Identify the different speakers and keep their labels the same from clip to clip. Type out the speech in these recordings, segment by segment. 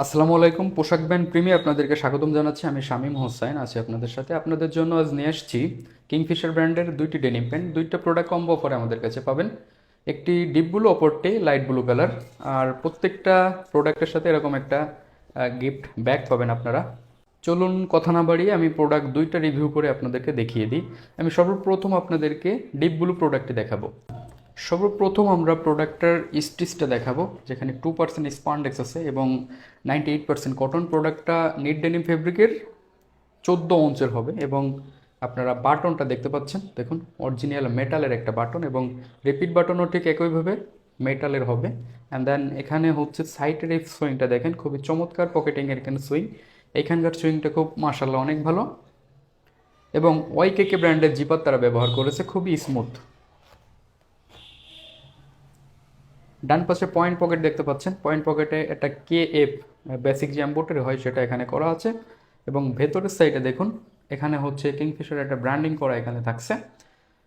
Speaker 1: আসসালামু আলাইকুম। পোশাক ব্র্যান্ড প্রিমে আপনাদেরকে স্বাগতম জানাচ্ছি। আমি শামীম হোসাইন আছি আপনাদের সাথে। আপনাদের জন্য আজ নিয়ে আসছি কিংফিশার ব্র্যান্ডের দুইটি ডেনিম প্যান্ট। দুইটা প্রোডাক্ট কম্বো অফারে আমাদের কাছে পাবেন। একটি ডিপ ব্লু, অপরটি লাইট ব্লু কালার। আর প্রত্যেকটা প্রোডাক্টের সাথে এরকম একটা গিফট ব্যাগ পাবেন আপনারা। চলুন কথা না বাড়িয়ে আমি প্রোডাক্ট দুইটা রিভিউ করে আপনাদেরকে দেখিয়ে দিই। আমি সর্বপ্রথম আপনাদেরকে ডিপ ব্লু প্রোডাক্টটি দেখাবো। সর্বপ্রথম আমরা প্রোডাক্টটার স্টিচটা দেখাবো, যেখানে 2% স্পান্ডেক্স আছে এবং 98% কটন। প্রোডাক্টটা নিট ডেনিম ফেব্রিকের 14 অঞ্চের হবে এবং আপনারা বাটনটা দেখতে পাচ্ছেন, দেখুন অরিজিনাল মেটালের একটা বাটন এবং রিপিট বাটনও ঠিক একইভাবে মেটালের হবে। অ্যান্ড দেন এখানে হচ্ছে সাইডের এই সুইংটা দেখেন, খুবই চমৎকার পকেটিংয়ের এখানে সুইং। এইখানকার সুইংটা খুব মাশাল্লাহ অনেক ভালো এবং ওয়াইকেকে ব্র্যান্ডের জিপার তারা ব্যবহার করেছে, খুবই স্মুথ। ডান পাশে পয়েন্ট পকেট দেখতে পাচ্ছেন, পয়েন্ট পকেটে একটা KF বেসিক যে এম্বোটারি হয় সেটা এখানে করা আছে এবং ভেতরের সাইডে দেখুন এখানে হচ্ছে কিংফিশার একটা ব্র্যান্ডিং করা এখানে থাকছে।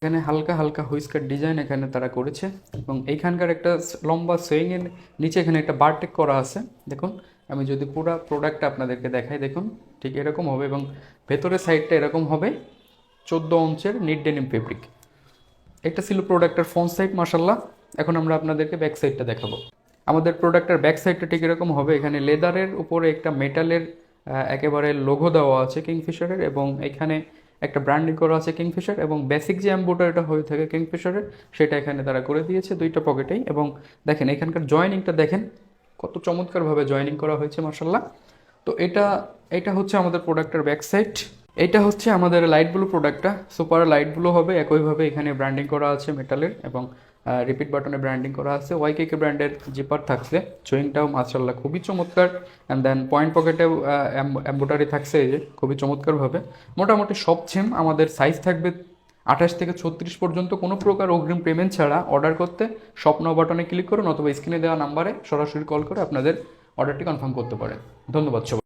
Speaker 1: এখানে হালকা হালকা হুইস্কার ডিজাইন এখানে তারা করেছে এবং এইখানকার একটা লম্বা সুইংয়ের নিচে এখানে একটা বারটেক করা আছে। দেখুন আমি যদি পুরো প্রোডাক্টটা আপনাদেরকে দেখাই, দেখুন ঠিক এরকম হবে এবং ভেতরের সাইডটা এরকম হবে 14 অঞ্চের নিট ডেনিম ফেব্রিক। এটা ছিল প্রোডাক্টের ফ্রন্ট সাইড মাশাল্লাহ। এখন আমরা আপনাদেরকে ব্যাক সাইডটা দেখাবো। আমাদের প্রোডাক্টের ব্যাক সাইডটা ঠিক এরকম হবে। এখানে লেদারের উপরে একটা মেটালের একেবারে লোগো দেওয়া আছে কিংফিশারের এবং এখানে একটা ব্র্যান্ডিং করা আছে কিংফিশার এবং বেসিক যে এম্বোটারিটা হয়ে থাকে কিংফিশারের সেটা এখানে তারা করে দিয়েছে দুইটা পকেটেই। এবং দেখেন এখানকার জয়েনিংটা দেখেন কত চমৎকারভাবে জয়েনিং করা হয়েছে মাশাল্লাহ। তো এটা এটা হচ্ছে আমাদের প্রোডাক্টের ব্যাক সাইড। এটা হচ্ছে আমাদের লাইট ব্লু প্রোডাক্টটা, সুপার লাইট ব্লু হবে। একইভাবে এখানে ব্র্যান্ডিং করা আছে মেটালের এবং রিপিট বাটনে ব্র্যান্ডিং করা আছে। ওয়াইকেকে ব্র্যান্ডের জিপার থাকছে, চুইংটাও মাশাল্লাহ খুবই চমৎকার। অ্যান্ড দেন পয়েন্ট পকেটেও এম্বোটারি থাকছে, এই যে খুবই চমৎকারভাবে। মোটামুটি সব সেম। আমাদের সাইজ থাকবে 28 থেকে 36 পর্যন্ত। কোনো প্রকার অগ্রিম পেমেন্ট ছাড়া অর্ডার করতে শপ নাও বাটনে ক্লিক করুন অথবা স্ক্রিনে দেওয়া নাম্বারে সরাসরি কল করে আপনাদের অর্ডারটি কনফার্ম করতে পারেন। ধন্যবাদ সবাই।